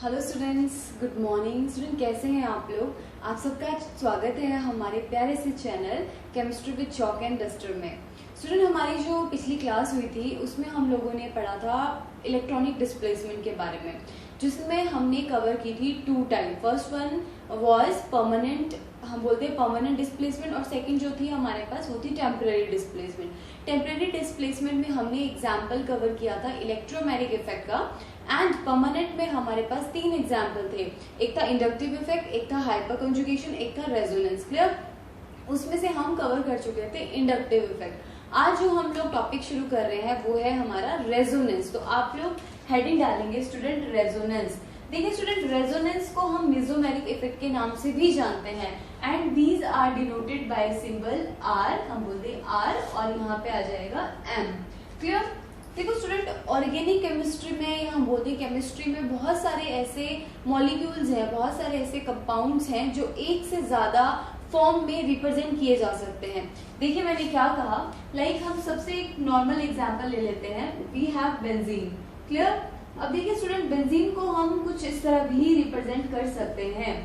Hello students, good morning. Student कैसे हैं आप लोग? आप सबका स्वागत है हमारे प्यारे से channel chemistry with chalk and duster में। स्टूडेंट हमारी जो पिछली क्लास हुई थी उसमें हम लोगों ने पढ़ा था इलेक्ट्रॉनिक डिस्प्लेसमेंट के बारे में, जिसमें हमने कवर की थी two type. First one was permanent, हम बोलते हैं परमानेंट डिस्प्लेसमेंट, और सेकंड जो थी हमारे पास वो थी टेम्पररी डिस्प्लेसमेंट। टेम्पररी डिस्प्लेसमेंट में हमने एग्जाम्पल कवर किया था इलेक्ट्रोमैग्नेटिक इफेक्ट का, एंड परमानेंट में हमारे पास तीन एग्जाम्पल थे। एक था इंडक्टिव इफेक्ट, एक था हाइपर कंजुगेशन, एक था रेजोनेंस। क्लियर? उसमें से हम कवर कर चुके थे इंडक्टिव इफेक्ट। आज जो हम लोग टॉपिक शुरू कर रहे हैं वो है हमारा रेजोनेंस। तो आप लोग हेडिंग डालेंगे स्टूडेंट रेजोनेंस। देखिए स्टूडेंट, रेजोनेंस को हम मेसोमेरिक इफेक्ट के नाम से भी जानते हैं, and these are denoted by symbol R. हम बोलते हैं आर और यहाँ पे आ जाएगा एम। क्लियर? देखो स्टूडेंट, ऑर्गेनिक केमिस्ट्री में, हम बोलते हैं केमिस्ट्री में बहुत सारे ऐसे मॉलिक्यूल्स हैं, बहुत सारे ऐसे कंपाउंड्स हैं जो एक से ज्यादा फॉर्म में रिप्रेजेंट किए जा सकते हैं। देखिए मैंने क्या कहा, लाइक हम सबसे एक नॉर्मल एग्जांपल ले लेते हैं, वी हैव बेंजीन। क्लियर? अब देखिए स्टूडेंट, बेंजीन को हम कुछ इस तरह भी रिप्रेजेंट कर सकते हैं,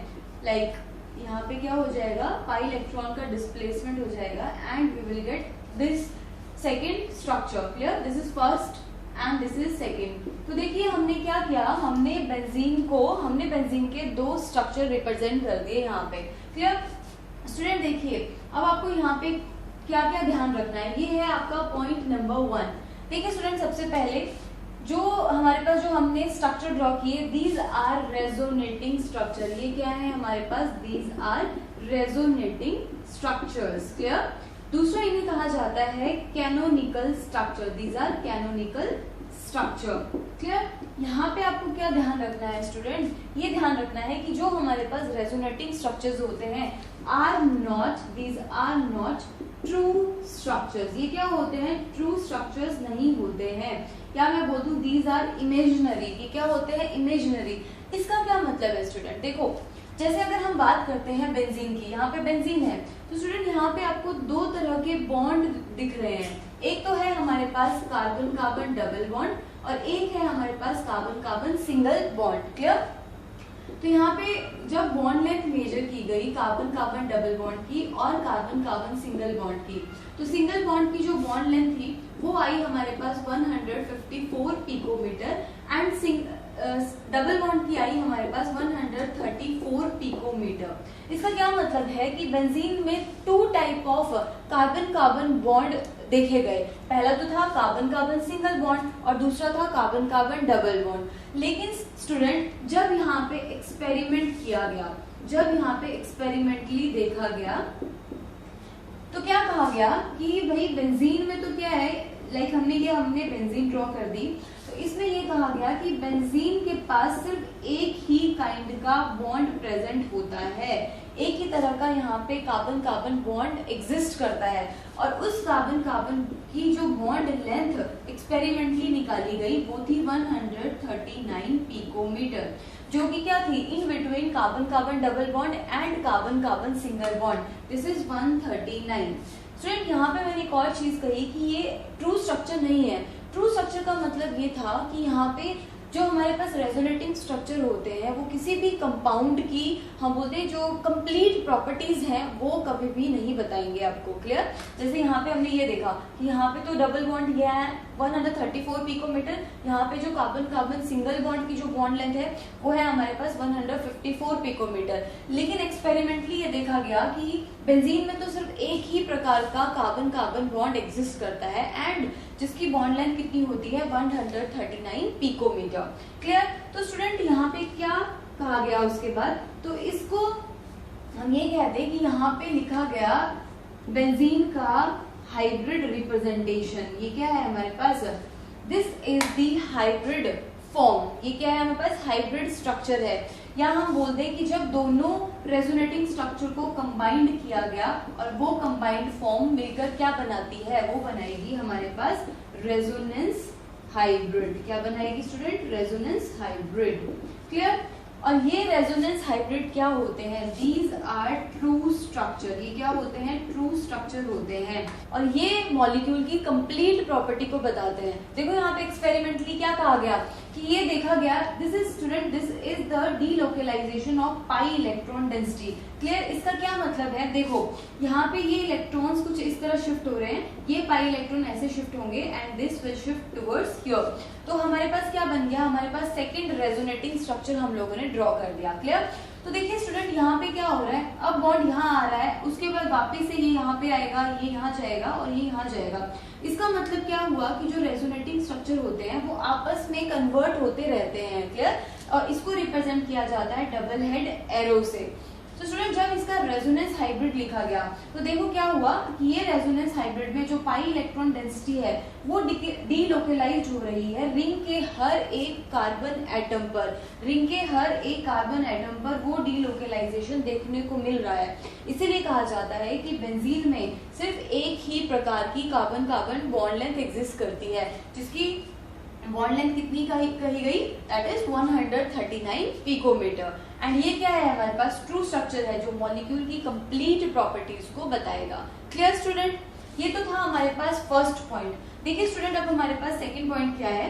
लाइक यहाँ पे क्या हो जाएगा, पाई इलेक्ट्रॉन का डिस्प्लेसमेंट हो जाएगा and we will get this second structure. Clear? This is first and this is second. तो देखिए हमने क्या किया, हमने बेंजीन के दो स्ट्रक्चर रिप्रेजेंट कर दिए यहाँ पे। क्लियर? स्टूडेंट देखिए, अब आपको यहाँ पे क्या क्या ध्यान रखना है, ये है आपका पॉइंट नंबर 1। देखिए स्टूडेंट, सबसे पहले जो हमारे पास जो हमने स्ट्रक्चर ड्रॉ किए, दीज आर रेजोनेटिंग स्ट्रक्चर। ये क्या है हमारे पास, these are resonating structures. Clear? दूसरा इन्हें कहा जाता है canonical structure. These are canonical structure. Clear? यहाँ पे आपको क्या ध्यान रखना है स्टूडेंट, ये ध्यान रखना है कि जो हमारे पास रेजोनेटिंग स्ट्रक्चर्स होते हैं these are not true structures. ये क्या होते हैं, ट्रू स्ट्रक्चर्स नहीं होते हैं। क्या मैं बोल दूं, दीज आर इमेजिनरी। ये क्या होते हैं, इमेजिनरी। इसका क्या मतलब है स्टूडेंट, देखो जैसे अगर हम बात करते हैं बेंजीन की, यहाँ पे बेंजीन है तो स्टूडेंट यहाँ पे आपको दो तरह के बॉन्ड दिख रहे हैं। एक तो है हमारे पास कार्बन कार्बन डबल बॉन्ड और एक है हमारे पास carbon carbon single bond. Clear? तो यहाँ पे जब बॉन्ड लेंथ मेजर की गई कार्बन कार्बन डबल बॉन्ड की और कार्बन कार्बन सिंगल बॉन्ड की, तो सिंगल बॉन्ड की जो बॉन्ड लेंथ थी वो आई हमारे पास 154 पिकोमीटर एंड डबल बॉन्ड की आई हमारे पास 134 पिकोमीटर। इसका क्या मतलब है कि बेंजीन में two type of carbon carbon bond देखे गए। पहला तो था कार्बन कार्बन सिंगल बॉन्ड और दूसरा था कार्बन कार्बन डबल बॉन्ड। लेकिन स्टूडेंट जब यहाँ पे एक्सपेरिमेंट किया गया, जब यहाँ पे एक्सपेरिमेंटली देखा गया, तो क्या कहा गया कि भाई बेंजीन में तो क्या है, लाइक हमने बेंजीन ड्रॉ कर दी, तो इसमें ये कहा गया कि बेंजीन के पास सिर्फ एक ही काइंड का बॉन्ड प्रेजेंट होता है, एक ही तरह का यहाँ पे कार्बन कार्बन बॉन्ड एग्जिस्ट करता है, और उस कार्बन कार्बन की जो बॉन्ड लेंथ एक्सपेरिमेंटली निकाली गई वो थी 139 पिकोमीटर, जो कि क्या थी, in between carbon carbon double bond and carbon carbon single bond. This is 139। Student यहाँ पे मैंने एक और चीज कही कि ये ट्रू स्ट्रक्चर नहीं है। ट्रू स्ट्रक्चर का मतलब ये था कि यहाँ पे जो हमारे पास रेजोनेटिंग स्ट्रक्चर होते हैं वो किसी भी कंपाउंड की, हम बोलते हैं जो कंप्लीट प्रॉपर्टीज हैं वो कभी भी नहीं बताएंगे आपको। क्लियर? जैसे यहाँ पे हमने ये देखा कि यहाँ पे तो डबल बॉन्ड गया है 134 पिकोमीटर, यहाँ पे जो कार्बन कार्बन सिंगल बॉन्ड की जो बॉन्ड लेंथ है वो है हमारे पास 154 पिकोमीटर। लेकिन एक्सपेरिमेंटली ये देखा गया कि बेंजीन में तो सिर्फ एक ही प्रकार का कार्बन कार्बन बॉन्ड एग्जिस्ट करता है एंड जिसकी बॉन्ड लेंथ कितनी होती है, 139 पिकोमीटर। क्लियर? तो स्टूडेंट यहाँ पे क्या कहा गया उसके बाद, तो इसको हम ये कहते हैं कि यहाँ पे लिखा गया बेंजीन का हाइब्रिड रिप्रेजेंटेशन। ये क्या है हमारे पास, this is the hybrid form. ये क्या है हमारे पास, हाइब्रिड स्ट्रक्चर है। या हम बोलते हैं कि जब दोनों रेजोनेटिंग स्ट्रक्चर को कंबाइंड किया गया और वो कंबाइंड फॉर्म मिलकर क्या बनाती है, वो बनाएगी हमारे पास रेजोनेंस हाइब्रिड। क्या बनाएगी स्टूडेंट, रेजोनेंस हाइब्रिड। क्लियर? और ये रेजोनेंस हाइब्रिड क्या होते हैं, दीज आर ट्रू स्ट्रक्चर। ये क्या होते हैं, ट्रू स्ट्रक्चर होते हैं, और ये मॉलिक्यूल की कंप्लीट प्रॉपर्टी को बताते हैं। देखो यहाँ पे एक्सपेरिमेंटली क्या कहा गया कि ये देखा गया, this is student, this is the delocalisation of pi electron density. Clear? इसका क्या मतलब है? देखो यहाँ पे ये इलेक्ट्रॉन्स कुछ इस तरह शिफ्ट हो रहे हैं, ये पाई इलेक्ट्रॉन ऐसे शिफ्ट होंगे and this will shift towards here. तो हमारे पास क्या बन गया? हमारे पास सेकंड रेजोनेटिंग स्ट्रक्चर हम लोगों ने ड्रॉ कर दिया। क्लियर? तो देखिए स्टूडेंट यहाँ पे क्या हो रहा है, अब बॉन्ड यहाँ आ रहा है, उसके बाद वापस से ये यहाँ पे आएगा, ये यहाँ जाएगा और ये यहाँ जाएगा। इसका मतलब क्या हुआ कि जो रेजोनेटिंग स्ट्रक्चर होते हैं वो आपस में कन्वर्ट होते रहते हैं। क्लियर? और इसको रिप्रेजेंट किया जाता है डबल हेड एरो से। तो स्टूडेंट जब इसका रेजोनेंस हाइब्रिड लिखा गया तो देखो क्या हुआ कि ये रेजोनेंस हाइब्रिड में जो पाई इलेक्ट्रॉन डेंसिटी है वो डीलोकलाइज्ड हो रही है रिंग के हर एक कार्बन एटम पर। रिंग के हर एक कार्बन एटम पर वो डीलोकलाइजेशन देखने को मिल रहा है। इसीलिए कहा जाता है कि बेंजीन में सिर्फ एक ही प्रकार की carbon carbon bond length exist करती है, जिसकी बॉन्ड लेंथ कितनी कही गई? That is 139 picometre. एंड ये क्या है? हमारे पास ट्रू स्ट्रक्चर है जो मॉलिक्यूल की कंप्लीट प्रॉपर्टीज को बताएगा। Clear student? ये तो था हमारे पास फर्स्ट पॉइंट। देखिए स्टूडेंट अब हमारे पास सेकंड पॉइंट क्या है?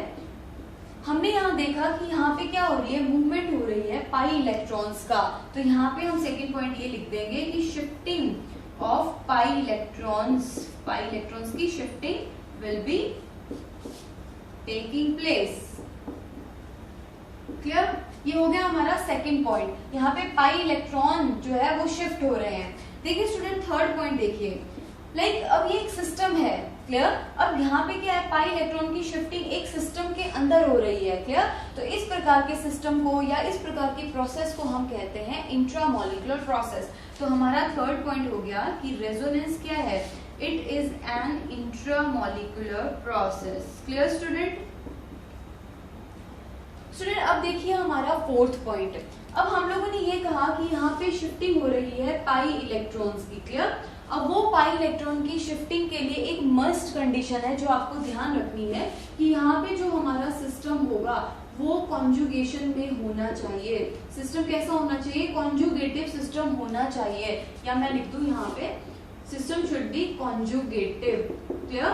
हमने यहाँ देखा कि यहाँ पे क्या हो रही है, मूवमेंट हो रही है पाई इलेक्ट्रॉन्स का। तो यहाँ पे हम सेकंड पॉइंट ये लिख देंगे कि शिफ्टिंग ऑफ पाई इलेक्ट्रॉन्स की shifting will be taking place. Clear? ये हो गया हमारा सेकंड पॉइंट। यहाँ पे पाई इलेक्ट्रॉन जो है वो शिफ्ट हो रहे हैं। देखिए स्टूडेंट थर्ड पॉइंट देखिए, अब ये एक सिस्टम है। क्लियर? अब यहाँ पे क्या है, पाई इलेक्ट्रॉन की शिफ्टिंग एक सिस्टम के अंदर हो रही है। क्लियर? तो इस प्रकार के सिस्टम को या इस प्रकार की प्रोसेस को हम कहते हैं इंट्रामोलिकुलर प्रोसेस। तो हमारा थर्ड पॉइंट हो गया कि रेजोनेंस क्या है? It is an intramolecular process. Clear student? Student अब देखिए हमारा फोर्थ पॉइंट। अब हम लोगों ने ये कहा कि यहाँ पे शिफ्टिंग हो रही है पाई इलेक्ट्रॉन्स की। क्लियर? अब वो पाई इलेक्ट्रॉन की शिफ्टिंग के लिए एक मस्ट कंडीशन है जो आपको ध्यान रखनी है कि यहाँ पे जो हमारा सिस्टम होगा वो कॉन्जुगेशन में होना चाहिए। सिस्टम कैसा होना चाहिए? कॉन्जुगेटिव सिस्टम होना चाहिए, या मैं लिख दूं यहाँ पे system should be conjugative. Clear?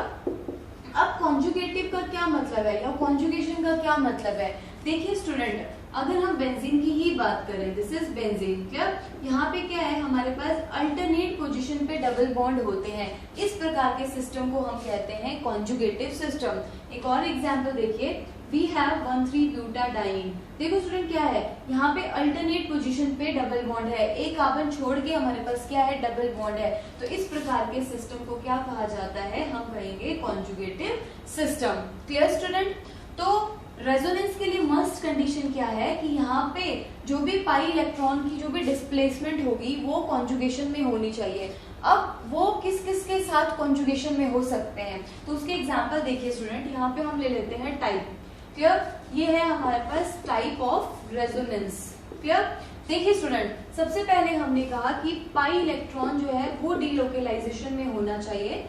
अब कॉन्जुगेटिव का क्या मतलब है या कॉन्जुगेशन का क्या मतलब है? देखिए स्टूडेंट अगर हम बेंजीन की ही बात करें, दिस इज बेंजीन। क्लियर? यहाँ पे क्या है, हमारे पास अल्टरनेट पोजीशन पे डबल बॉन्ड होते हैं। इस प्रकार के सिस्टम को हम कहते हैं कॉन्जुगेटिव सिस्टम। एक और एग्जांपल देखिए, वी हैव 1,3-ब्यूटाडाइन। देखो स्टूडेंट क्या है, यहाँ पे अल्टरनेट पोजीशन पे डबल बॉन्ड है, एक कार्बन छोड़ के हमारे पास क्या है, डबल बॉन्ड है। तो इस प्रकार के सिस्टम को क्या कहा जाता है? हम कहेंगे कॉन्जुगेटिव सिस्टम। Clear student? तो रेजोनेंस के लिए मस्ट कंडीशन क्या है कि यहाँ पे जो भी पाई इलेक्ट्रॉन की जो भी डिस्प्लेसमेंट होगी वो कॉन्जुगेशन में होनी चाहिए। अब वो किस किस के साथ कॉन्जुगेशन में हो सकते हैं, तो उसके एग्जांपल देखिए स्टूडेंट। यहाँ पे हम ले लेते हैं टाइप। क्लियर? ये है हमारे पास टाइप ऑफ रेजोनेंस। क्लियर? देखिए स्टूडेंट सबसे पहले हमने कहा कि पाई इलेक्ट्रॉन जो है वो डीलोकलाइजेशन में होना चाहिए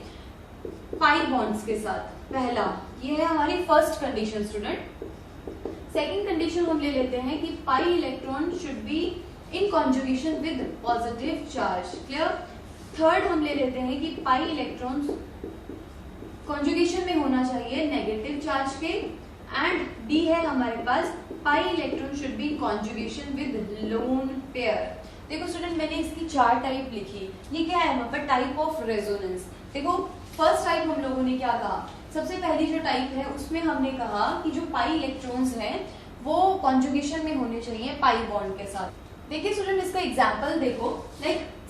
पाई बॉन्ड्स के साथ। पहला ये है हमारी first condition student. Second condition हम ले लेते हैं कि पाई electron should be in conjugation with positive charge. Clear? Third हम ले लेते हैं कि पाई इलेक्ट्रॉन कॉन्जुगेशन में होना चाहिए नेगेटिव चार्ज के। एंड डी है हमारे पास pi electron should be conjugation with lone pair. देखो स्टूडेंट मैंने इसकी 4 टाइप लिखी। ये क्या है हमारे पास? Type of resonance. देखो फर्स्ट टाइप हम लोगों ने क्या कहा, सबसे पहली जो टाइप है उसमें हमने कहा कि जो पाई इलेक्ट्रॉन्स हैं वो कॉन्जुगेशन में होने चाहिए पाई बॉन्ड के साथ। देखिए स्टूडेंट इसका एग्जांपल देखो,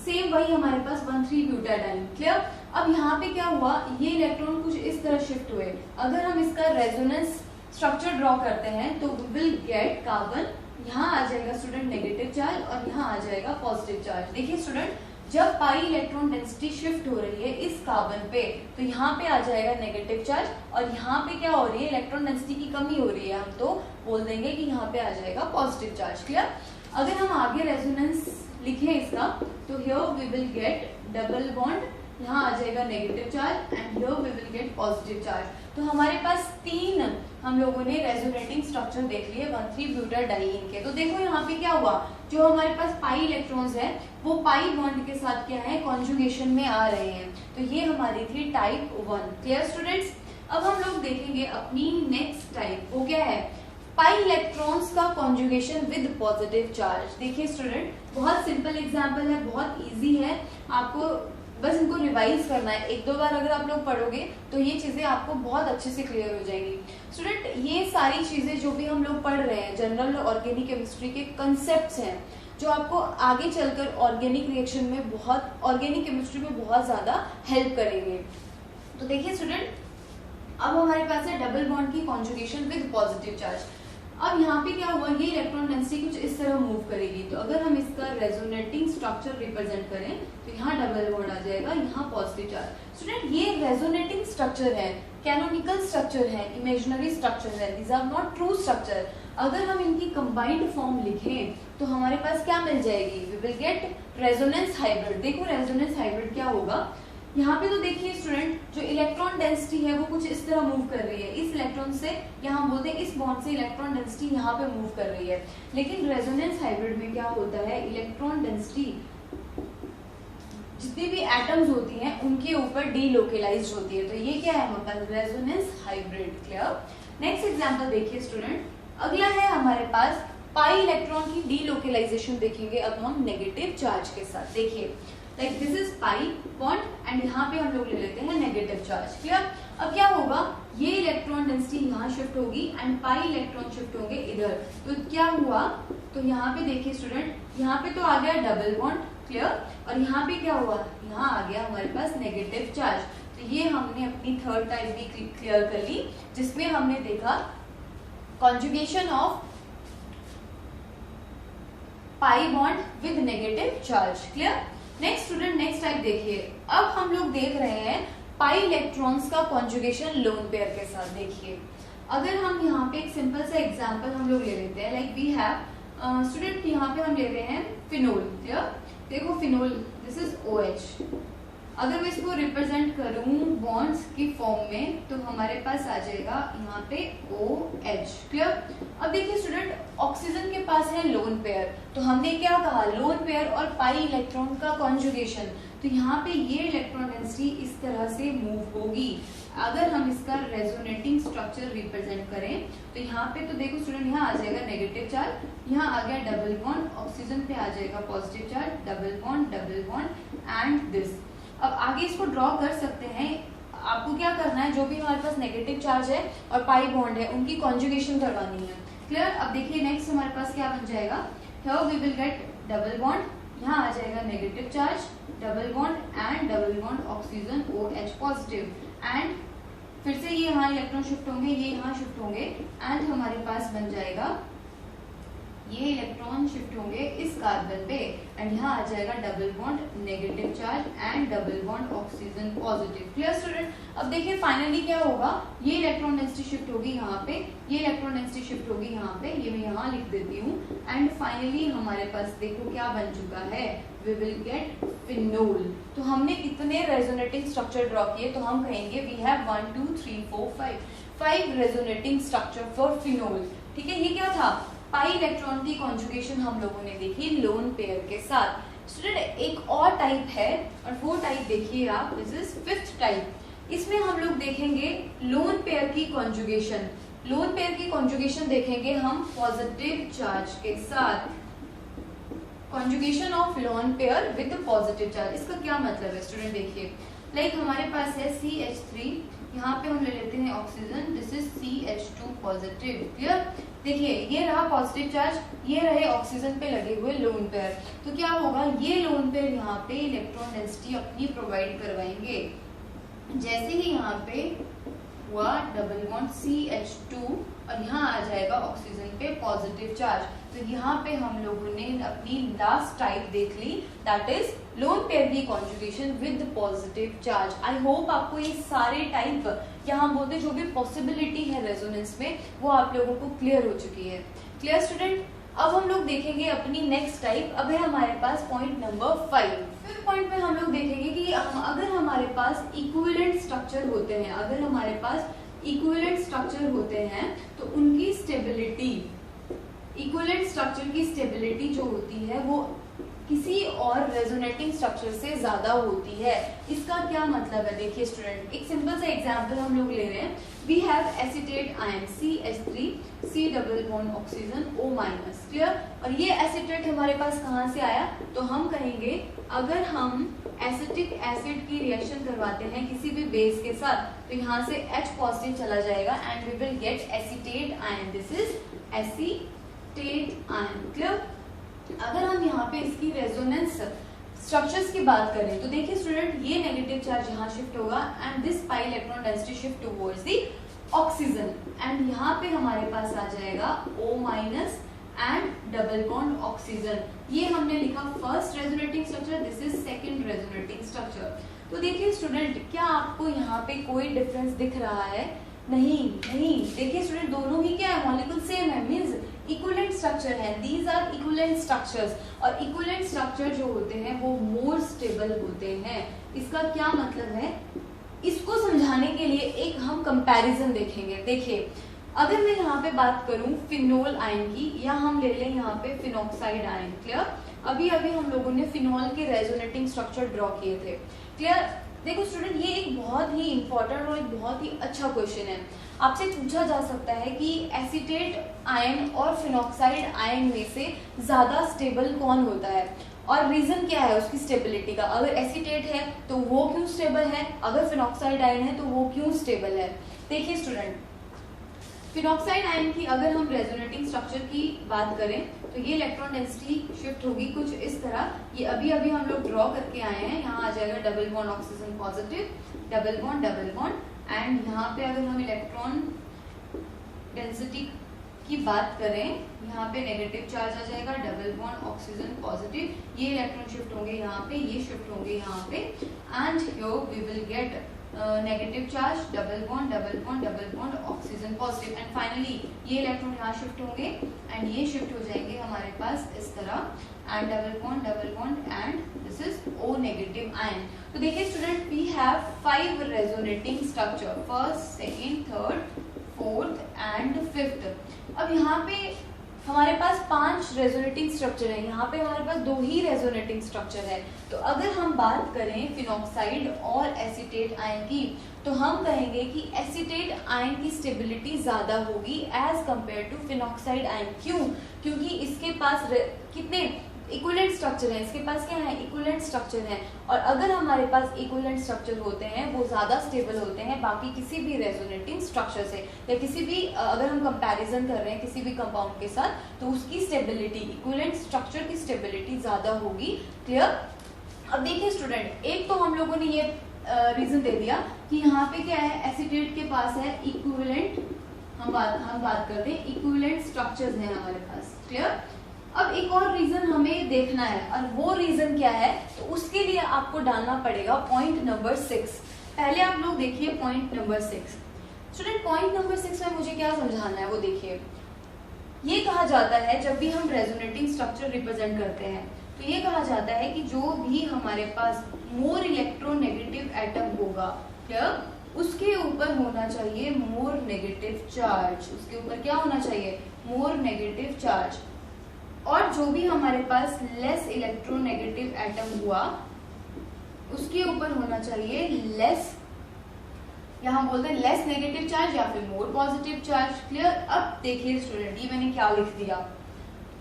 सेम वही हमारे पास 1,3-ब्यूटाडाइन। क्लियर? अब यहाँ पे क्या हुआ, ये इलेक्ट्रॉन कुछ इस तरह शिफ्ट हुए। अगर हम इसका रेजोनेंस स्ट्रक्चर ड्रॉ करते हैं तो वी विल गेट कार्बन, यहाँ आ जाएगा स्टूडेंट नेगेटिव चार्ज और यहाँ आ जाएगा पॉजिटिव चार्ज। देखिए स्टूडेंट जब पाई इलेक्ट्रॉन डेंसिटी शिफ्ट हो रही है इस कार्बन पे तो यहाँ पे आ जाएगा नेगेटिव चार्ज और यहाँ पे क्या हो रही है, इलेक्ट्रॉन डेंसिटी की कमी हो रही है, हम तो बोल देंगे कि यहाँ पे आ जाएगा पॉजिटिव चार्ज। क्लियर? अगर हम आगे रेजोनेंस लिखें इसका तो here we will get double bond, यहाँ आ जाएगा negative charge and here we will get positive charge. तो हमारे पास 3 हम लोगों ने रेजोनेटिंग स्ट्रक्चर देख लिए 1,3-ब्यूटाडाइन के। तो देखो यहाँ पे क्या हुआ, जो हमारे पास पाई इलेक्ट्रॉन्स है वो पाई बॉन्ड के साथ क्या है, कॉन्जुगेशन में आ रहे हैं। तो ये हमारी थी टाइप 1। Clear students? अब हम लोग देखेंगे अपनी नेक्स्ट टाइप, वो क्या है पाई इलेक्ट्रॉन्स का कॉन्जुगेशन विद पॉजिटिव चार्ज। देखिए स्टूडेंट, बहुत सिंपल एग्जांपल है, बहुत इजी है, आपको बस इनको रिवाइज करना है। एक दो बार अगर आप लोग पढ़ोगे तो ये चीजें आपको बहुत अच्छे से क्लियर हो जाएंगी। स्टूडेंट, ये सारी चीजें जो भी हम लोग पढ़ रहे हैं जनरल ऑर्गेनिक केमिस्ट्री के कंसेप्ट्स हैं, जो आपको आगे चलकर ऑर्गेनिक रिएक्शन में ऑर्गेनिक केमिस्ट्री में बहुत ज्यादा हेल्प करेंगे। तो देखिए स्टूडेंट, अब हमारे पास है डबल बॉन्ड की कॉन्जुगेशन विद पॉजिटिव चार्ज। अब यहाँ पे क्या हुआ, ये इलेक्ट्रॉन डेंसिटी कुछ इस तरह मूव करेगी। तो अगर हम इसका रेजोनेटिंग स्ट्रक्चर रिप्रेजेंट करें तो यहाँ डबल बॉन्ड आ जाएगा, यहाँ पॉजिटिव चार्ज। स्टूडेंट, ये रेजोनेटिंग स्ट्रक्चर है, कैनोनिकल स्ट्रक्चर है, इमेजिनरी स्ट्रक्चर है, these are not true structure. अगर हम इनकी कंबाइंड फॉर्म लिखें तो हमारे पास क्या मिल जाएगी, we will get resonance hybrid. देखो रेजोनेंस हाइब्रिड क्या होगा, यहाँ पे तो देखिए स्टूडेंट, जो इलेक्ट्रॉन डेंसिटी है वो कुछ इस तरह मूव कर रही है, इस इलेक्ट्रॉन से यहाँ बोलते हैं इस बॉन्ड से इलेक्ट्रॉन डेंसिटी यहाँ पे मूव कर रही है। लेकिन रेजोनेंस हाइब्रिड में क्या होता है, इलेक्ट्रॉन डेंसिटी जितनी भी एटम्स होती हैं उनके ऊपर डीलोकलाइज्ड होती है। तो ये क्या है हमारे पास, resonance hybrid. Clear. Next example देखिए स्टूडेंट, अगला है हमारे पास पाई इलेक्ट्रॉन की डीलोकलाइजेशन देखेंगे अब हम नेगेटिव चार्ज के साथ। देखिए like this is pi bond and यहाँ पे हम लोग ले लेते हैं नेगेटिव चार्ज। क्लियर। अब क्या होगा, ये इलेक्ट्रॉन डेंसिटी यहाँ शिफ्ट होगी एंड पाई इलेक्ट्रॉन शिफ्ट होंगे इधर। तो क्या हुआ, तो यहाँ पे देखिए स्टूडेंट, यहाँ पे तो आ गया डबल बॉन्ड। क्लियर। और यहाँ पे क्या हुआ, यहाँ आ गया हमारे पास नेगेटिव चार्ज। तो ये हमने अपनी थर्ड टाइप भी क्लियर कर ली, जिसमें हमने देखा conjugation of pi bond with negative charge. Clear. Next student, next type देखिए, अब हम लोग देख रहे हैं पाई इलेक्ट्रॉन्स का कॉन्जुगेशन लोन पेयर के साथ। देखिए अगर हम यहाँ पे एक सिंपल सा एग्जांपल हम लोग ले लेते हैं, लाइक वी हैव स्टूडेंट, यहाँ पे हम ले रहे हैं फिनोल। क्लियर। देखो फिनोल, दिस इज OH। अगर मैं इसको रिप्रेजेंट करूं बॉन्ड्स की फॉर्म में तो हमारे पास आ जाएगा यहाँ पे OH। क्लियर। अब देखिए स्टूडेंट, ऑक्सीजन के पास है लोन पेयर, तो हमने क्या कहा, लोन पेयर और पाई इलेक्ट्रॉन का कॉन्जुगेशन। तो यहाँ पे ये इलेक्ट्रॉन डेंसिटी इस तरह से मूव होगी। अगर हम इसका रेजोनेटिंग स्ट्रक्चर रिप्रेजेंट करें तो यहाँ पे तो देखो स्टूडेंट, यहाँ आ जाएगा नेगेटिव चार्ज, यहाँ आ गया डबल बॉन्ड, ऑक्सीजन पे आ जाएगा positive charge, double bond and this. अब आगे इसको ड्रॉ कर सकते हैं। आपको क्या करना है, जो भी हमारे पास नेगेटिव चार्ज है और पाई बॉन्ड है उनकी कॉन्जुगेशन करवानी है। क्लियर। अब देखिए नेक्स्ट हमारे पास क्या बन जाएगा, here we will get double bond, यहाँ आ जाएगा negative charge, double bond oxygen OH positive, and फिर से ये यहाँ इलेक्ट्रॉन शिफ्ट होंगे, ये यहाँ शिफ्ट होंगे एंड हमारे पास बन जाएगा ये इलेक्ट्रॉन शिफ्ट होंगे इस कार्बन पे एंड यहाँ आ जाएगा double bond negative charge and double bond oxygen positive. Clear student. अब देखिए फाइनली क्या होगा, ये इलेक्ट्रॉन डेंसिटी शिफ्ट होगी यहाँ पे, ये इलेक्ट्रॉन डेंसिटी शिफ्ट होगी यहाँ पे, ये मैं यहाँ लिख देती हूँ एंड फाइनली हमारे पास देखो क्या बन चुका है, वी विल गेट फिनोल। तो हमने कितने रेजोनेटिंग स्ट्रक्चर ड्रॉ किए, तो हम कहेंगे we have 1 2 3 4 5 resonating structure for phenol. ठीक है। ये क्या था, पाई इलेक्ट्रॉन की कॉन्जुगेशन हम लोगों ने देखी लोन पेयर के साथ। स्टूडेंट एक और टाइप है और वो टाइप देखिए आप, दिस इज फिफ्थ टाइप। इसमें हम लोग देखेंगे लोन पेयर की कॉन्जुगेशन। लोन पेयर की कॉन्जुगेशन देखेंगे हम पॉजिटिव चार्ज के साथ, conjugation of lone pair with positive charge. इसका क्या मतलब है स्टूडेंट, देखिए लाइक हमारे पास है CH3, यहाँ पे हम ले लेते हैं oxygen, this is CH2 positive. Clear. देखिए ये रहा पॉजिटिव चार्ज, ये रहे ऑक्सीजन पे लगे हुए लोन पेयर। तो क्या होगा, ये लोन पेयर यहाँ पे इलेक्ट्रॉन डेंसिटी अपनी प्रोवाइड करवाएंगे। जैसे ही यहाँ पे हुआ डबल बॉन्ड CH2 और यहाँ आ जाएगा ऑक्सीजन पे पॉजिटिव चार्ज। तो यहाँ पे हम लोगों ने अपनी लास्ट टाइप देख ली, दैट इज लोन पेयर की conjugation with positive charge. I hope आपको ये सारे टाइप या हम बोलते जो भी पॉसिबिलिटी है रेजोनेंस में वो आप लोगों को क्लियर हो चुकी है। Clear student. अब हम लोग देखेंगे अपनी नेक्स्ट टाइप। अब है हमारे पास पॉइंट नंबर 5। फिफ्थ पॉइंट में हम लोग देखेंगे कि अगर हमारे पास इक्विवेलेंट स्ट्रक्चर होते हैं, अगर हमारे पास इक्विवेलेंट स्ट्रक्चर होते हैं तो उनकी स्टेबिलिटी, इक्विवेलेंट स्ट्रक्चर की स्टेबिलिटी जो होती है वो किसी और रेजोनेटिंग स्ट्रक्चर से ज्यादा होती है। इसका क्या मतलब है, देखिए स्टूडेंट, एक सिंपल सा एग्जांपल हम लोग ले रहे हैं। We have acetate ion CH3 C double bond oxygen O minus, clear. और ये एसीटेट हमारे पास कहाँ से आया, तो हम कहेंगे अगर हम एसिटिक एसिड की रिएक्शन करवाते हैं किसी भी बेस के साथ, तो यहाँ से H पॉजिटिव चला जाएगा and we will get acetate ion. This is acetate ion, clear. अगर हम यहाँ पे इसकी रेजोनेंस स्ट्रक्चर्स की बात करें तो देखिए स्टूडेंट, ये नेगेटिव चार्ज यहाँ शिफ्ट होगा and this pi electron density shift towards the oxygen and यहाँ पे हमारे पास आ जाएगा O minus and double bond oxygen. ये हमने लिखा first resonating structure, this is second resonating structure. तो देखिए स्टूडेंट, क्या आपको यहाँ पे कोई डिफरेंस दिख रहा है? नहीं, देखिए स्टूडेंट, दोनों ही क्या है, मॉलिक्यूल सेम है, मींस इक्विवेलेंट स्ट्रक्चर है। दीज आर इक्विवेलेंट स्ट्रक्चर्स, और इक्विवेलेंट स्ट्रक्चर जो होते हैं वो मोर स्टेबल होते हैं। इसका क्या मतलब है, इसको समझाने के लिए एक हम कंपैरिजन देखेंगे। देखिए, अगर मैं यहाँ पे बात करूं फिनोल आयन की, या हम ले लें यहाँ पे फिनॉक्साइड आयन, क्लियर। अभी हम लोगों ने फिनोल के रेजोनेटिंग स्ट्रक्चर ड्रॉ किए थे, क्लियर। देखो स्टूडेंट, ये एक बहुत ही इंपॉर्टेंट और एक बहुत ही अच्छा क्वेश्चन है। आपसे पूछा जा सकता है कि एसीटेट आयन और फिनॉक्साइड आयन में से ज्यादा स्टेबल कौन होता है, और रीजन क्या है उसकी स्टेबिलिटी का। अगर एसीटेट है तो वो क्यों स्टेबल है, अगर फिनॉक्साइड आयन है तो वो क्यों स्टेबल है। देखिए स्टूडेंट, फिनॉक्साइड आयन की अगर हम रेजोनेटिंग स्ट्रक्चर की बात करें तो ये इलेक्ट्रॉन डेंसिटी शिफ्ट होगी कुछ इस तरह। ये अभी हम लोग ड्रॉ करके आए हैं। यहाँ आ जाएगा double bond oxygen positive, double bond and यहाँ पे अगर हम इलेक्ट्रॉन डेंसिटी की बात करें, यहाँ पे नेगेटिव चार्ज आ जाएगा, डबल बॉन्ड ऑक्सीजन पॉजिटिव, ये इलेक्ट्रॉन शिफ्ट होंगे यहाँ पे, ये शिफ्ट होंगे यहाँ पे, and here we will get negative charge, double bond oxygen positive, and finally ये इलेक्ट्रॉन यहाँ शिफ्ट होंगे एंड ये शिफ्ट हो जाएंगे हमारे पास इस तरह, and double bond and this is O negative ion. तो देखिए student, we have 5 resonating structure, first, second, third, fourth and fifth. अब यहाँ पे हमारे पास 5 रेजोनेटिंग स्ट्रक्चर है, यहाँ पे हमारे पास 2 ही रेजोनेटिंग स्ट्रक्चर है। तो अगर हम बात करें फिनॉक्साइड और एसीटेट आयन की, तो हम कहेंगे कि एसीटेट आयन की स्टेबिलिटी ज्यादा होगी as compare to phenoxide ion. क्यों? क्योंकि इसके पास कितने इक्विवेलेंट स्ट्रक्चर है, इसके पास क्या है, इक्विवेलेंट स्ट्रक्चर है। और अगर हमारे पास इक्विवेलेंट स्ट्रक्चर होते हैं वो ज्यादा स्टेबल होते हैं बाकी किसी भी रेजोनेटिंग स्ट्रक्चर से, या किसी भी अगर हम कंपैरिजन कर रहे हैं किसी भी कंपाउंड के साथ, तो उसकी स्टेबिलिटी, इक्विवेलेंट स्ट्रक्चर की स्टेबिलिटी ज्यादा होगी, क्लियर। अब देखिए स्टूडेंट, एक तो हम लोगों ने ये रीजन दे दिया कि यहाँ पे क्या है, एसीटेट के पास है इक्विवेलेंट, हम बात करते हैं इक्विवेलेंट स्ट्रक्चर्स हैं हमारे पास, क्लियर। अब एक और रीजन हमें देखना है, और वो रीजन क्या है, तो उसके लिए आपको डालना पड़ेगा पॉइंट नंबर 6। पहले आप लोग देखिए point number 6। Student, point number 6 में मुझे क्या समझाना है वो देखिए। ये कहा जाता है जब भी हम रेजोनेटिंग स्ट्रक्चर रिप्रेजेंट करते हैं तो ये कहा जाता है कि जो भी हमारे पास मोर इलेक्ट्रोनेगेटिव एटम होगा, क्या उसके ऊपर होना चाहिए मोर नेगेटिव चार्ज, उसके ऊपर क्या होना चाहिए, मोर नेगेटिव चार्ज। और जो भी हमारे पास लेस इलेक्ट्रोनेगेटिव एटम हुआ उसके ऊपर होना चाहिए लेस, यहाँ बोलते हैं लेस नेगेटिव चार्ज या फिर मोर पॉजिटिव चार्ज, क्लियर। अब देखिए स्टूडेंट, ये मैंने क्या लिख दिया,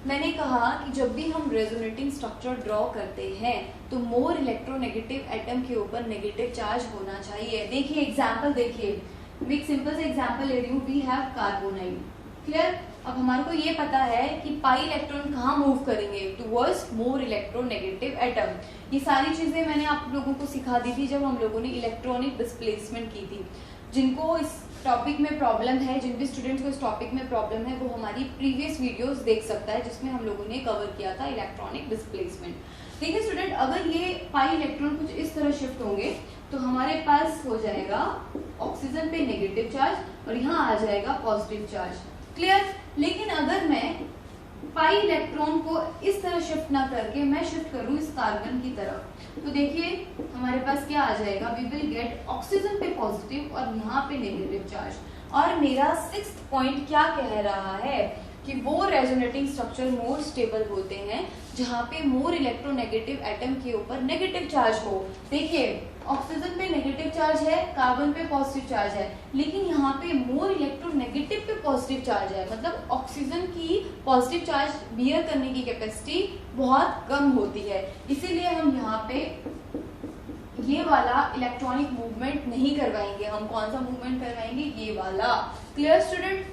मैंने कहा कि जब भी हम रेजोनेटिंग स्ट्रक्चर ड्रॉ करते हैं तो मोर इलेक्ट्रोनेगेटिव एटम के ऊपर नेगेटिव चार्ज होना चाहिए। देखिए एग्जांपल, देखिए मैं एक सिंपल से एग्जांपल ले रही हूँ, वी हैव कार्बोनाइल, क्लियर। अब हमारे को ये पता है कि पाई इलेक्ट्रॉन कहाँ मूव करेंगे, टुवर्ड्स मोर इलेक्ट्रोनेगेटिव एटम। ये सारी चीजें मैंने आप लोगों को सिखा दी थी जब हम लोगों ने इलेक्ट्रॉनिक डिस्प्लेसमेंट की थी। जिनको इस टॉपिक में प्रॉब्लम है, जिन भी स्टूडेंट्स को इस टॉपिक में प्रॉब्लम है, वो हमारी प्रीवियस वीडियोस देख सकता है जिसमें हम लोगों ने कवर किया था इलेक्ट्रॉनिक डिस्प्लेसमेंट। देखिए स्टूडेंट, अगर ये पाई इलेक्ट्रॉन कुछ इस तरह शिफ्ट होंगे तो हमारे पास हो जाएगा ऑक्सीजन पे नेगेटिव चार्ज और यहाँ आ जाएगा पॉजिटिव चार्ज, क्लियर। लेकिन अगर मैं पाई इलेक्ट्रॉन को इस तरह शिफ्ट ना करके मैं शिफ्ट करूं इस कार्बन की तरफ, तो देखिए हमारे पास क्या आ जाएगा, वी विल गेट ऑक्सीजन पे पॉजिटिव और यहाँ पे नेगेटिव चार्ज। और मेरा 6th पॉइंट क्या कह रहा है, कि वो रेजोनेटिंग स्ट्रक्चर मोर स्टेबल होते हैं जहाँ पे मोर इलेक्ट्रोनेगेटिव एटम के ऊपर नेगेटिव चार्ज हो। देखिए ऑक्सीजन पे नेगेटिव चार्ज है, कार्बन पे पॉजिटिव चार्ज है, लेकिन यहाँ पे मोर इलेक्ट्रोनेगेटिव पे पॉजिटिव चार्ज है, मतलब ऑक्सीजन की पॉजिटिव चार्ज बियर करने की कैपेसिटी बहुत कम होती है। इसीलिए हम यहाँ पे ये वाला इलेक्ट्रॉनिक मूवमेंट नहीं करवाएंगे। हम कौन सा मूवमेंट करवाएंगे? ये वाला। Clear student?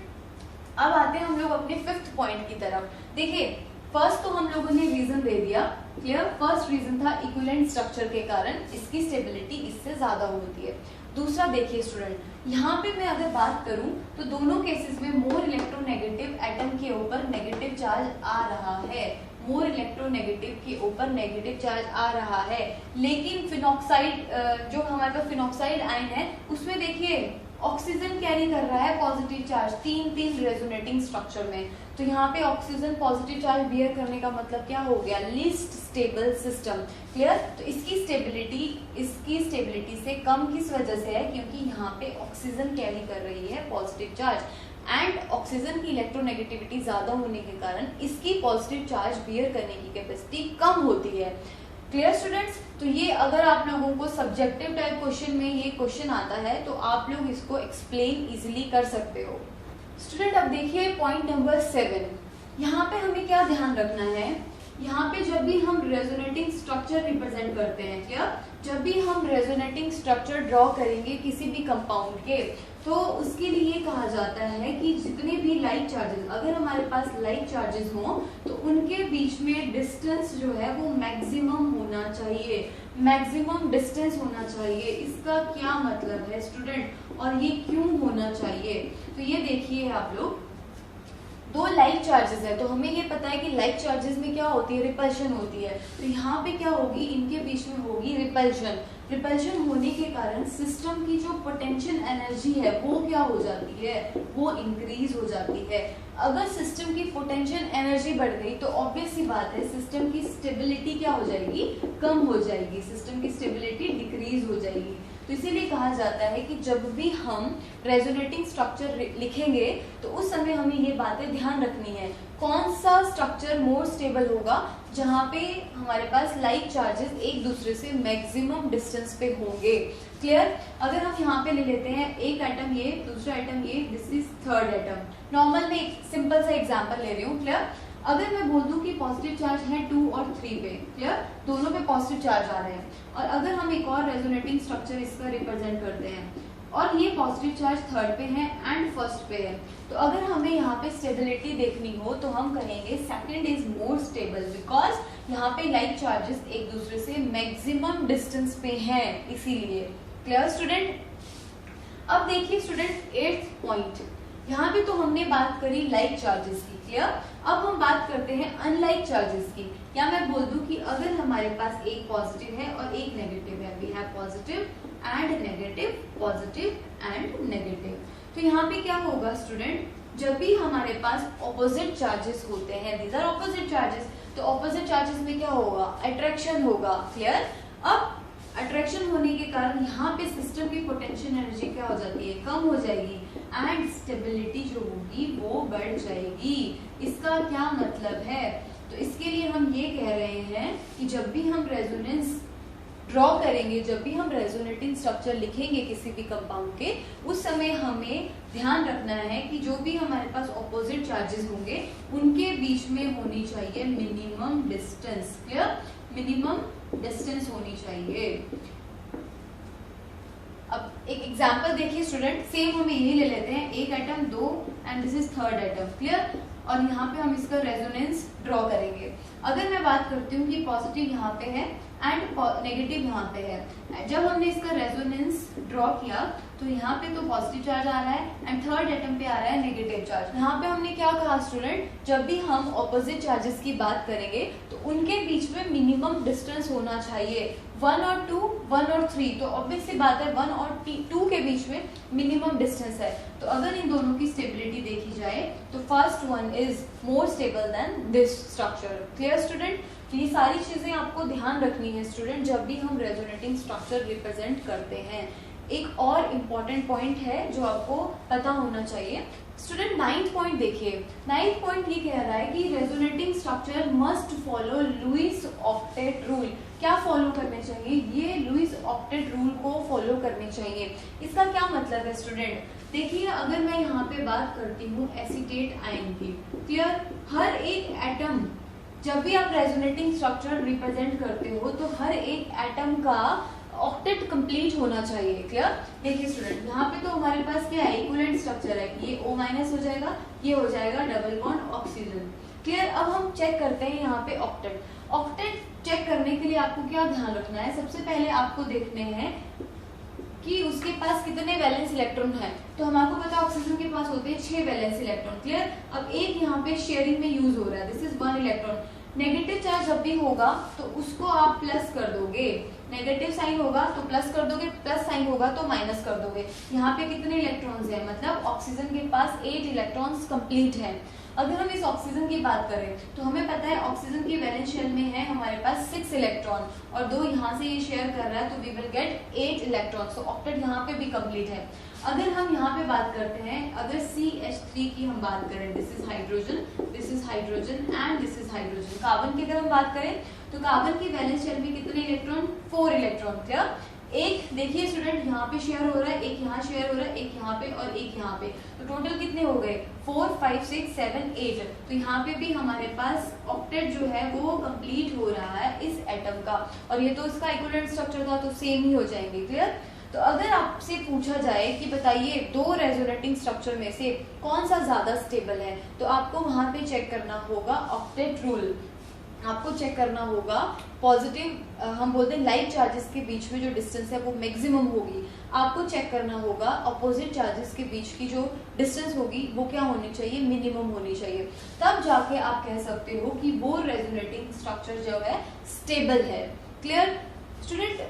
अब आते हैं हम लोग अपने 5th पॉइंट की तरफ। देखिए फर्स्ट तो हम लोगों ने रीजन दे दिया। क्लियर? फर्स्ट रीजन था इक्विवेलेंट स्ट्रक्चर के कारण इसकी स्टेबिलिटी इससे ज्यादा होती है। दूसरा देखिए स्टूडेंट, यहाँ पे मैं अगर बात करूं तो दोनों केसेस में मोर इलेक्ट्रोनेगेटिव एटम के ऊपर नेगेटिव चार्ज आ रहा है, मोर इलेक्ट्रोनेगेटिव के ऊपर नेगेटिव चार्ज आ रहा है। लेकिन फिनॉक्साइड जो हमारे पास फिनॉक्साइड आयन है उसमें देखिए ऑक्सीजन कैरी कर रहा है पॉजिटिव चार्ज, तीन रेजोनेटिंग स्ट्रक्चर में। तो यहाँ पे ऑक्सीजन पॉजिटिव चार्ज बियर करने का मतलब क्या हो गया? Least stable system. क्लियर? तो इसकी स्टेबिलिटी से कम किस वजह से है? क्योंकि यहाँ पे ऑक्सीजन कैरी कर रही है पॉजिटिव चार्ज एंड ऑक्सीजन की इलेक्ट्रोनेगेटिविटी ज्यादा होने के कारण इसकी पॉजिटिव चार्ज बियर करने की कैपेसिटी कम होती है। Clear students? तो ये अगर आप लोगों को सब्जेक्टिव टाइप क्वेश्चन में ये क्वेश्चन आता है तो आप लोग इसको एक्सप्लेन इजीली कर सकते हो। स्टूडेंट अब देखिए पॉइंट नंबर 7, यहाँ पे हमें क्या ध्यान रखना है? यहाँ पे जब भी हम रेजोनेटिंग स्ट्रक्चर रिप्रेजेंट करते हैं, क्या जब भी हम रेजोनेटिंग स्ट्रक्चर ड्रॉ करेंगे किसी भी कंपाउंड के, तो उसके लिए कहा जाता है कि जितने भी लाइक चार्जेस, अगर हमारे पास लाइक चार्जेस हों तो उनके बीच में डिस्टेंस जो है वो मैक्सिमम होना चाहिए, मैक्सिमम डिस्टेंस होना चाहिए। इसका क्या मतलब है स्टूडेंट, और ये क्यों होना चाहिए? तो ये देखिए आप लोग, दो लाइक चार्जेस है तो हमें ये पता है कि लाइक चार्जेस में क्या होती है? रिपल्शन होती है। तो यहाँ पे क्या होगी? इनके बीच में होगी रिपल्शन। रिपल्शन होने के कारण सिस्टम की जो पोटेंशियल एनर्जी है वो क्या हो जाती है? वो इंक्रीज हो जाती है। अगर सिस्टम की पोटेंशियल एनर्जी बढ़ गई तो ऑब्वियस सी बात है सिस्टम की स्टेबिलिटी क्या हो जाएगी? कम हो जाएगी, सिस्टम की स्टेबिलिटी डिक्रीज हो जाएगी। तो इसीलिए कहा जाता है कि जब भी हम रेजोनेटिंग स्ट्रक्चर लिखेंगे तो उस समय हमें ये बातें ध्यान रखनी है। कौन सा स्ट्रक्चर मोर स्टेबल होगा? जहाँ पे हमारे पास लाइक चार्जेस एक दूसरे से मैक्सिमम डिस्टेंस पे होंगे। क्लियर? अगर हम यहाँ पे ले लेते हैं एक एटम ये, दूसरा एटम ये, this is third atom. Normal में एक सिंपल सा एग्जांपल ले रही हूँ। क्लियर? अगर मैं बोल दूं कि पॉजिटिव चार्ज है 2 और 3 पे, क्लियर, दोनों पे पॉजिटिव चार्ज आ रहे हैं, और अगर हम एक और रेजोनेटिंग स्ट्रक्चर इसका रिप्रेजेंट करते हैं और ये पॉजिटिव चार्ज थर्ड पे है एंड फर्स्ट पे है, तो अगर हमें यहाँ पे स्टेबिलिटी देखनी हो तो हम कहेंगे second is more stable, because यहाँ पे लाइक चार्जेस एक दूसरे से मैक्सिमम डिस्टेंस पे हैं, इसीलिए। Clear student? अब देखिए स्टूडेंट 8th पॉइंट, यहाँ पे तो हमने बात करी लाइक चार्जेस की। क्लियर? अब हम बात करते हैं अनलाइक चार्जेस की। या मैं बोल दूं कि अगर हमारे पास एक पॉजिटिव है और एक नेगेटिव है, we have positive and negative, positive and negative, तो यहाँ पे क्या होगा स्टूडेंट? जब भी हमारे पास ऑपोजिट चार्जेस होते हैं, दीज आर ऑपोजिट चार्जेस, तो ऑपोजिट चार्जेस में क्या होगा? अट्रैक्शन होगा। क्लियर? अब अट्रैक्शन होने के कारण यहाँ पे सिस्टम की पोटेंशियल एनर्जी क्या हो जाती है? कम हो जाएगी एंड स्टेबिलिटी जो होगी वो बढ़ जाएगी। इसका क्या मतलब है? तो इसके लिए हम ये कह रहे हैं कि जब भी हम रेजोनेंस ड्रॉ करेंगे, जब भी हम रेजोनेटिंग स्ट्रक्चर लिखेंगे किसी भी कंपाउंड के, उस समय हमें ध्यान रखना है कि जो भी हमारे पास ऑपोजिट चार्जेस होंगे उनके बीच में होनी चाहिए minimum distance. Clear? Minimum distance होनी चाहिए। अब एक एग्जांपल देखिए स्टूडेंट, सेम हमें यही ले लेते हैं, एक atom 2 and this is third atom. Clear? और यहाँ पे हम इसका रेजोनेंस ड्रॉ करेंगे। अगर मैं बात करती हूँ कि पॉजिटिव यहाँ पे है एंड नेगेटिव यहाँ पे है, जब हमने इसका रेजोनेंस ड्रॉ किया तो यहाँ पे तो पॉजिटिव चार्ज आ रहा है एंड थर्ड एटम पे आ रहा है नेगेटिव चार्ज। यहाँ पे हमने क्या कहा स्टूडेंट? जब भी हम ऑपोजिट चार्जेस की बात करेंगे तो उनके बीच में मिनिमम डिस्टेंस होना चाहिए, 1 और 2, 1 और 3। तो ऑब्वियस सी बात है 1 और 2 के बीच में मिनिमम डिस्टेंस है। तो अगर इन दोनों की स्टेबिलिटी देखी जाए तो first one is more stable then this structure. Clear student? ये सारी चीजें आपको ध्यान रखनी है स्टूडेंट जब भी हम रेजोनेटिंग स्ट्रक्चर रिप्रेजेंट करते हैं। एक और इम्पॉर्टेंट पॉइंट है जो आपको पता होना चाहिए। स्टूडेंट 9th पॉइंट देखिए, 9th पॉइंट ये कह रहा है कि resonating structure must follow Lewis octet rule. क्या फॉलो करने चाहिए? ये लुईस ऑक्टेट रूल को फॉलो करने चाहिए। इसका क्या मतलब है स्टूडेंट? देखिए, अगर मैं यहाँ पे बात करती हूँ एसीटेट आयन की, क्लियर, हर एक एटम, जब भी आप रेजोनेटिंग स्ट्रक्चर रिप्रेजेंट करते हो तो हर एक एटम का ऑक्टेट कंप्लीट होना चाहिए, क्लियर। देखिए स्टूडेंट, यहाँ पे तो हमारे पास क्या है, इक्विवेलेंट स्ट्रक्चर है, ये O- हो जाएगा, ये हो जाएगा डबल बॉन्ड ऑक्सीजन, क्लियर। अब हम चेक करते हैं यहाँ पे ऑक्टेट। ऑक्टेट चेक करने के लिए आपको क्या ध्यान रखना है? सबसे पहले आपको देखने हैं कि उसके पास कितने वैलेंस इलेक्ट्रॉन है। तो हम आपको पता है ऑक्सीजन के पास होते हैं 6 वैलेंस इलेक्ट्रॉन, क्लियर। अब एक यहाँ पे शेयरिंग में यूज हो रहा है, this is 1 electron. Negative charge जब भी होगा तो उसको आप प्लस कर दोगे, नेगेटिव साइन होगा तो प्लस कर दोगे, प्लस साइन होगा तो माइनस कर दोगे। यहाँ पे कितने इलेक्ट्रॉन्स हैं? मतलब ऑक्सीजन के पास 8 इलेक्ट्रॉन्स कंप्लीट है। अगर हम इस ऑक्सीजन की बात करें तो हमें पता है ऑक्सीजन की वैलेंस शेल में है हमारे पास 6 इलेक्ट्रॉन और 2 यहाँ से ये शेयर कर रहा है तो we will get 8 electron. So octet यहाँ पे भी कंप्लीट है। अगर हम यहाँ पे बात करते हैं, अगर CH3 की हम बात करें, this is hydrogen, this is hydrogen and this is hydrogen. Carbon की अगर हम बात करें तो कार्बन की वैलेंस शेल में कितने इलेक्ट्रॉन? 4 electron, clear. एक देखिए स्टूडेंट, यहाँ पे शेयर हो रहा है, एक यहाँ शेयर हो रहा है, एक यहाँ पे और एक यहाँ पे, तो टोटल कितने हो गए? 4, 5, 6, 7, 8। तो यहाँ पे भी हमारे पास ऑक्टेट जो है वो कंप्लीट हो रहा है इस एटम का, और ये तो इसका इक्विवेलेंट स्ट्रक्चर था तो सेम ही हो जाएंगे, क्लियर। तो अगर आपसे पूछा जाए कि बताइए 2 रेजोनेटिंग स्ट्रक्चर में से कौन सा ज्यादा स्टेबल है, तो आपको वहां पे चेक करना होगा ऑक्टेट रूल। आपको चेक करना होगा पॉजिटिव, हम बोलते हैं लाइक चार्जेस के बीच में जो डिस्टेंस है वो मैक्सिमम होगी। आपको चेक करना होगा अपोजिट चार्जेस के बीच की जो डिस्टेंस होगी वो क्या होनी चाहिए? मिनिमम होनी चाहिए। तब जाके आप कह सकते हो कि वो रेजोनेटिंग स्ट्रक्चर जो है स्टेबल है, क्लियर। स्टूडेंट,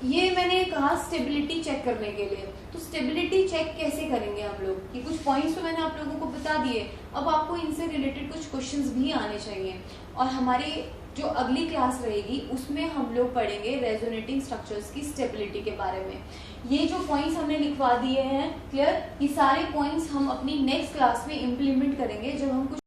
ये मैंने कहा स्टेबिलिटी चेक करने के लिए, तो स्टेबिलिटी चेक कैसे करेंगे हम लोग? ये कुछ पॉइंट्स तो मैंने आप लोगों को बता दिए, अब आपको इनसे रिलेटेड कुछ क्वेश्चंस भी आने चाहिए। और हमारी जो अगली क्लास रहेगी उसमें हम लोग पढ़ेंगे रेजोनेटिंग स्ट्रक्चर्स की स्टेबिलिटी के बारे में। ये जो पॉइंट्स हमने लिखवा दिए हैं, क्लियर, ये सारे पॉइंट्स हम अपनी नेक्स्ट क्लास में इम्प्लीमेंट करेंगे जब हम कुछ